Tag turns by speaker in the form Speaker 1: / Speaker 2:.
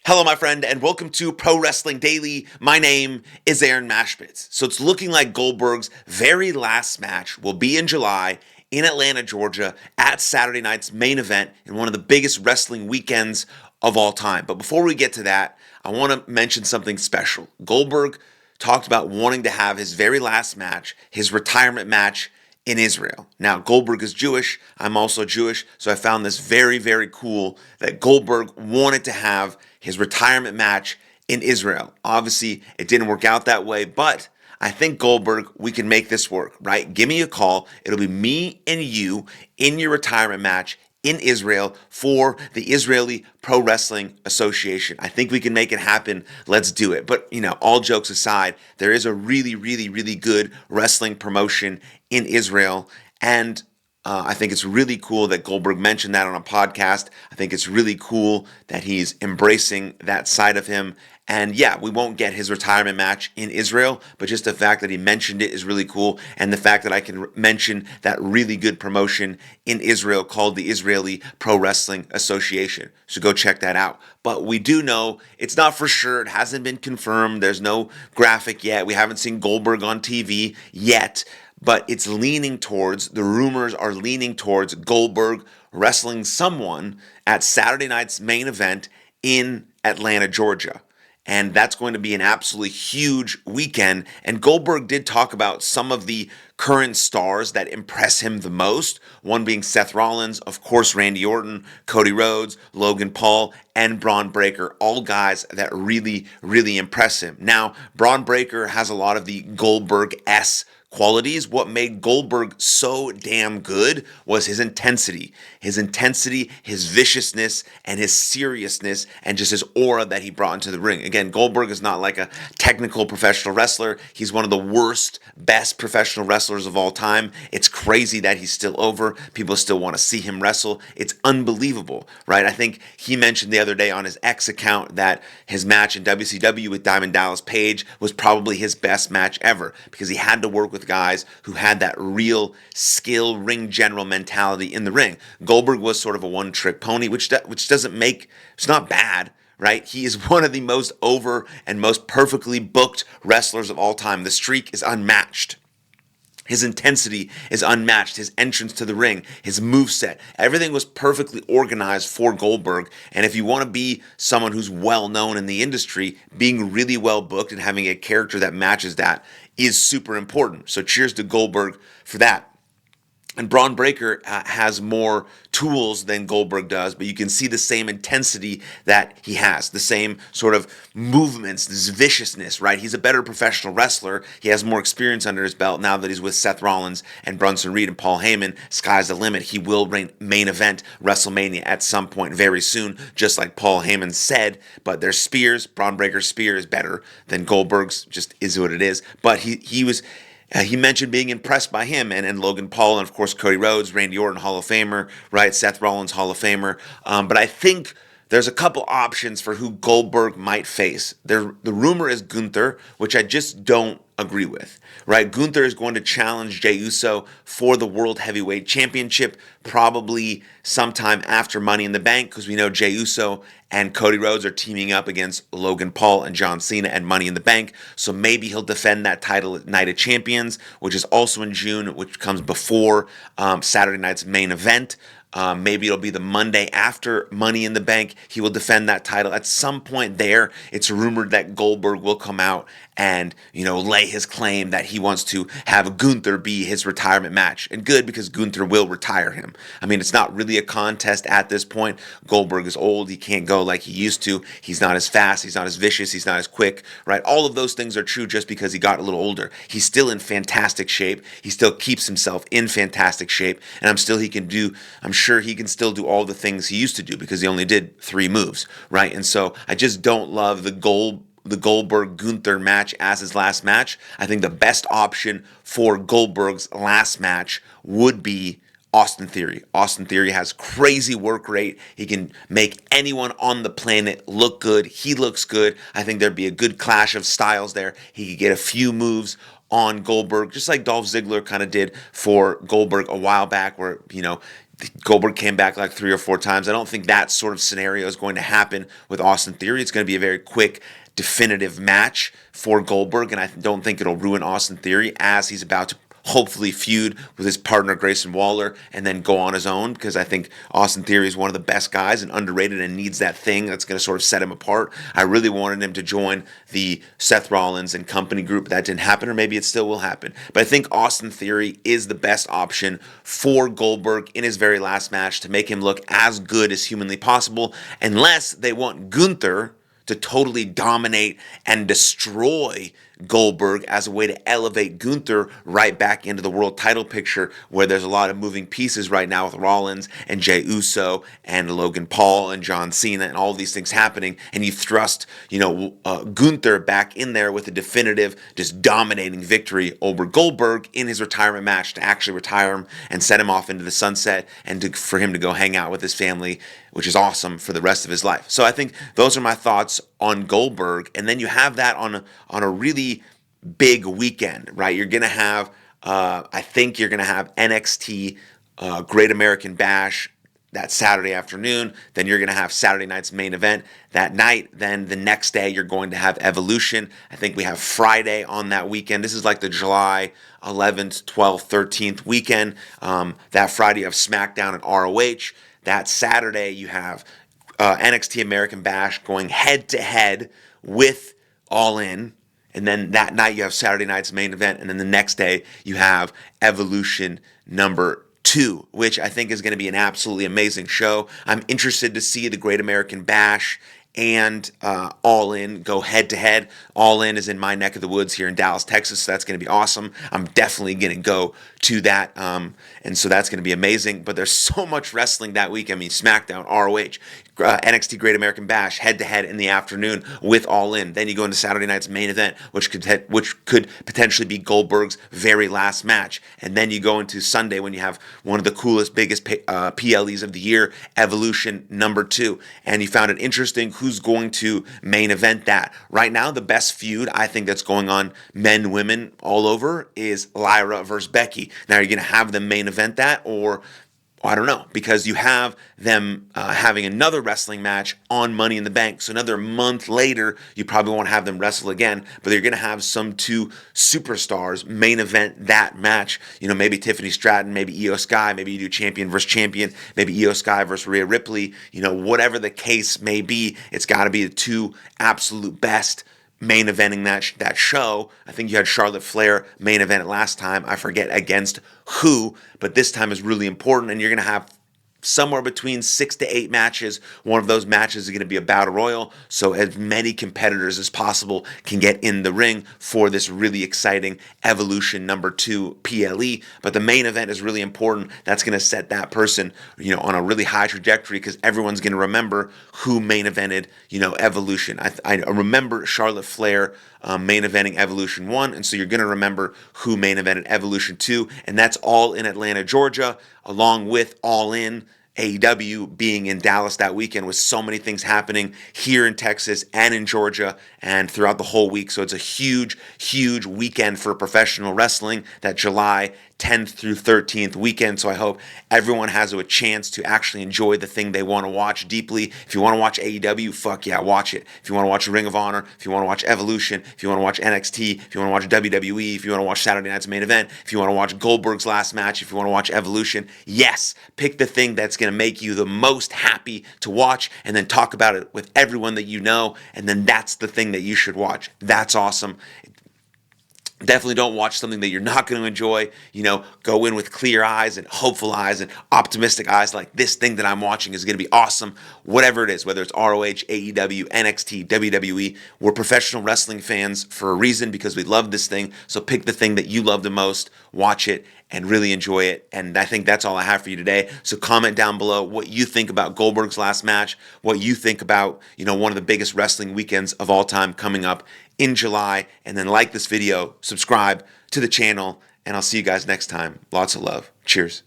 Speaker 1: Hello, my friend, and welcome to Pro Wrestling Daily. My name is Aaron Machbitz. So it's looking like Goldberg's very last match will be in July in Atlanta, Georgia, at Saturday night's main event in one of the biggest wrestling weekends of all time. But before we get to that, I want to mention something special. Goldberg talked about wanting to have his very last match, his retirement match, in Israel. Now, Goldberg is Jewish. I'm also Jewish, so I found this very, very cool that Goldberg wanted to have his retirement match in Israel. Obviously, it didn't work out that way, but I think Goldberg, we can make this work, right? Give me a call. It'll be me and you in your retirement match in Israel for the Israeli Pro Wrestling Association. I think we can make it happen. Let's do it. But, all jokes aside, there is a really, really, really good wrestling promotion in Israel. And I think it's really cool that Goldberg mentioned that on a podcast. I think it's really cool that he's embracing that side of him. And yeah, we won't get his retirement match in Israel, but just the fact that he mentioned it is really cool. And the fact that I can mention that really good promotion in Israel called the Israeli Pro Wrestling Association. So go check that out. But we do know it's not for sure. It hasn't been confirmed. There's no graphic yet. We haven't seen Goldberg on TV yet. But it's leaning towards, the rumors are leaning towards Goldberg wrestling someone at Saturday night's main event in Atlanta, Georgia. And that's going to be an absolutely huge weekend. And Goldberg did talk about some of the current stars that impress him the most. One being Seth Rollins, of course, Randy Orton, Cody Rhodes, Logan Paul, and Braun Breaker. All guys that really, really impress him. Now, Braun Breaker has a lot of the Goldberg-esque qualities. What made Goldberg so damn good was his intensity, his viciousness, and his seriousness, and just his aura that he brought into the ring. Again, Goldberg is not like a technical professional wrestler. He's one of the worst, best professional wrestlers of all time. It's crazy that he's still over. People still want to see him wrestle. It's unbelievable, right? I think he mentioned the other day on his X account that his match in WCW with Diamond Dallas Page was probably his best match ever because he had to work with guys who had that real skill ring general mentality in the ring. Goldberg was sort of a one-trick pony, which doesn't make, it's not bad, right? He is one of the most over and most perfectly booked wrestlers of all time. The streak is unmatched. His intensity is unmatched. His entrance to the ring, his moveset, everything was perfectly organized for Goldberg. And if you want to be someone who's well known in the industry, being really well booked and having a character that matches that is super important. So cheers to Goldberg for that. And Braun Breaker has more tools than Goldberg does, but you can see the same intensity that he has, the same sort of movements, this viciousness, right? He's a better professional wrestler. He has more experience under his belt now that he's with Seth Rollins and Bronson Reed and Paul Heyman. Sky's the limit. He will main event WrestleMania at some point very soon, just like Paul Heyman said. But their spears, Braun Breaker's spear is better than Goldberg's, just is what it is. But he mentioned being impressed by him and Logan Paul and, of course, Cody Rhodes, Randy Orton, Hall of Famer, right? Seth Rollins, Hall of Famer. But I think there's a couple options for who Goldberg might face. The rumor is Gunther, which I just don't agree with, right? Gunther is going to challenge Jey Uso for the World Heavyweight Championship probably sometime after Money in the Bank because we know Jey Uso and Cody Rhodes are teaming up against Logan Paul and John Cena and Money in the Bank. So maybe he'll defend that title at Night of Champions, which is also in June, which comes before Saturday night's main event. Maybe it'll be the Monday after Money in the Bank. He will defend that title. At some point there, it's rumored that Goldberg will come out and, lay his claim that he wants to have Gunther be his retirement match. And good, because Gunther will retire him. I mean, it's not really a contest at this point. Goldberg is old. He can't go like he used to. He's not as fast. He's not as vicious. He's not as quick, right? All of those things are true just because he got a little older. He's still in fantastic shape. He still keeps himself in fantastic shape. And I'm sure he can still do all the things he used to do because he only did 3 moves, right? And so I just don't love the Goldberg-Gunther match as his last match. I think the best option for Goldberg's last match would be Austin Theory. Austin Theory has crazy work rate. He can make anyone on the planet look good. He looks good. I think there'd be a good clash of styles there. He could get a few moves on Goldberg, just like Dolph Ziggler kind of did for Goldberg a while back, where, Goldberg came back like 3 or 4 times. I don't think that sort of scenario is going to happen with Austin Theory. It's going to be a very quick, definitive match for Goldberg, and I don't think it'll ruin Austin Theory as he's about to hopefully feud with his partner Grayson Waller and then go on his own, because I think Austin Theory is one of the best guys and underrated and needs that thing that's going to sort of set him apart. I really wanted him to join the Seth Rollins and company group. That didn't happen, or maybe it still will happen. But I think Austin Theory is the best option for Goldberg in his very last match to make him look as good as humanly possible, unless they want Gunther to totally dominate and destroy Goldberg as a way to elevate Gunther right back into the world title picture, where there's a lot of moving pieces right now with Rollins and Jey Uso and Logan Paul and John Cena and all these things happening, and you thrust Gunther back in there with a definitive, just dominating victory over Goldberg in his retirement match to actually retire him and set him off into the sunset, and for him to go hang out with his family, which is awesome for the rest of his life. So I think those are my thoughts on Goldberg. And then you have that on a really big weekend, right? You're going to have, I think you're going to have NXT Great American Bash that Saturday afternoon. Then you're going to have Saturday night's main event that night. Then the next day you're going to have Evolution. I think we have Friday on that weekend. This is like the July 11th, 12th, 13th weekend. That Friday you have SmackDown and ROH. That Saturday you have NXT American Bash going head-to-head with All In. And then that night you have Saturday night's main event. And then the next day you have Evolution number 2, which I think is going to be an absolutely amazing show. I'm interested to see the Great American Bash and All In go head-to-head. All In is in my neck of the woods here in Dallas, Texas, so that's going to be awesome. I'm definitely going to go to that, and so that's going to be amazing. But there's so much wrestling that week. I mean, SmackDown, ROH, NXT Great American Bash, head-to-head in the afternoon with All In. Then you go into Saturday night's main event, which could potentially be Goldberg's very last match. And then you go into Sunday when you have one of the coolest, biggest PLEs of the year, Evolution number 2. And you found it interesting who's going to main event that. Right now, the best feud I think that's going on, men, women, all over, is Lyra versus Becky. Now, you're going to have them main event that, or I don't know, because you have them having another wrestling match on Money in the Bank. So another month later, you probably won't have them wrestle again, but you're going to have some 2 superstars main event that match. You know, maybe Tiffany Stratton, maybe Io Sky, maybe you do champion versus champion, maybe Io Sky versus Rhea Ripley. You know, whatever the case may be, it's got to be the 2 absolute best main eventing that show. I think you had Charlotte Flair main event it last time. I forget against who, but this time is really important, and you're going to have somewhere between 6 to 8 matches. One of those matches is going to be a battle royal, so as many competitors as possible can get in the ring for this really exciting Evolution number 2 PLE. But the main event is really important. That's going to set that person, on a really high trajectory, because everyone's going to remember who main evented, Evolution. I remember Charlotte Flair main eventing Evolution 1, and so you're going to remember who main evented Evolution 2, and that's all in Atlanta, Georgia, along with All In AEW being in Dallas that weekend, with so many things happening here in Texas and in Georgia and throughout the whole week. So it's a huge, huge weekend for professional wrestling, that July 10th through 13th weekend. So I hope everyone has a chance to actually enjoy the thing they want to watch deeply. If you want to watch AEW, fuck yeah, watch it. If you want to watch Ring of Honor, if you want to watch Evolution, if you want to watch NXT, if you want to watch WWE, if you want to watch Saturday night's main event, if you want to watch Goldberg's last match, if you want to watch Evolution, yes, pick the thing that's going to make you the most happy to watch, and then talk about it with everyone that you know, and then that's the thing that you should watch. That's awesome. Definitely don't watch something that you're not going to enjoy. Go in with clear eyes and hopeful eyes and optimistic eyes, like this thing that I'm watching is going to be awesome. Whatever it is, whether it's ROH, AEW, NXT, WWE, we're professional wrestling fans for a reason, because we love this thing. So pick the thing that you love the most, watch it, and really enjoy it. And I think that's all I have for you today. So comment down below what you think about Goldberg's last match, what you think about, one of the biggest wrestling weekends of all time coming up in July. And then like this video, subscribe to the channel, and I'll see you guys next time. Lots of love. Cheers.